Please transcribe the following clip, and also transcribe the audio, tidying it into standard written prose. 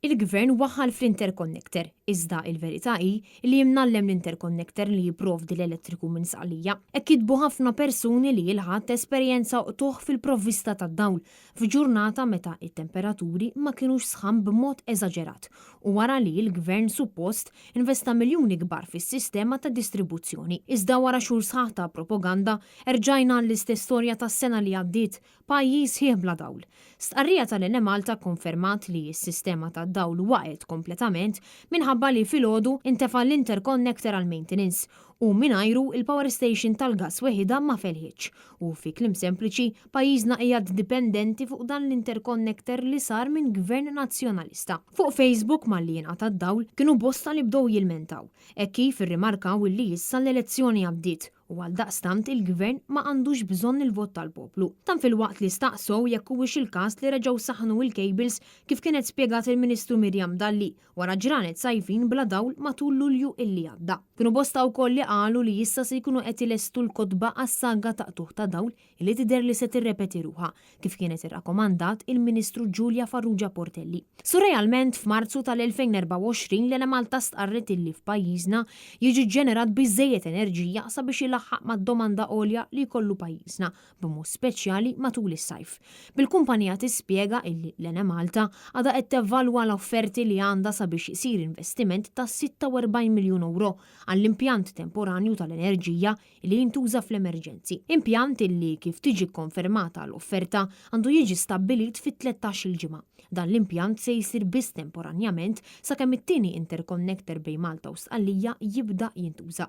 Il-gvern waħħal fl-interconnector, iżda il-verità hi li jimnallem l-interconnector li jipprovdi l-elettriku minn saqlija. Hekk jitbu ħafna persuni li jilħadd esperjenza tuħ fil-provvista tad-dawl f'ġurnata meta it-temperaturi ma kinux sħan b'mod eżaġerat u wara li l-gvern suppost investa miljuni kbar fis-sistema ta' distribuzzjoni. Iżda wara xhur sħaħ ta' propaganda erġajna l-istess storja tas-sena li għaddiet pajjiż ħieħ bla dawl. Stqarrija tal-Ene Malta konfermat li s-sistema ta' dawl waqgħet kompletament minħabba li filgħodu intefa' l-interconnector għal maintenance u mingħajru il-power station tal-gas weħida ma felħitx u fi kliem sempliċi pajjiżna qiegħed dipendenti fuq dan l-interconnector li sar minn gvern nazzjonalista. Fuq Facebook malli jingħata d-dawl kienu bosta li bdew jilmentaw, hekk kif irrimarkaw illi issa l-elezzjoni għaddiet u għaldaqstant il-gvern ma għandux bżonn il-vot tal-poplu. Tan fil-waqt li staqsow jekk huwiex il-każ li reġgħu saħnu il-cables kif kienet spjegat il-Ministru Mirjam Dalli wara ġranet sajfin bla dawl matul Lulju illi għadda. Kienu bosta wkoll li qalu li issa se jkunu qed ilestu l-kotba għas-saga taqtuħ ta' dawl li tidher li se tirrepeti ruħha kif kienet irrakkomandat il-Ministru Giulia Farrugia Portelli. Surrealment f'Marzu tal-2024 l-Ene Malta stqarret illi f'pajjiżna jiġi ġenerat biżżejjed enerġija sabiex laħħaq mad-domanda għolja li jkollu pajjiżna b'mod speċjali matul is-sajf. Bil-kumpanija tispjega illi l-Ene Malta għadha qed tevalwa l-offerti li għandha sabiex isir investiment ta' 46 miljun euro għall-impjant temporanju tal-enerġija li jintuża fl-emerġenzi. Impjant illi kif tiġi konfermata l-offerta għandu jiġi stabbilit fit-13 il-ġimgħa. Dan l-impjant se jsir biss temporanjament sakemm it-tieni interconnector bejn Malta u Stqallija jibda jintuża.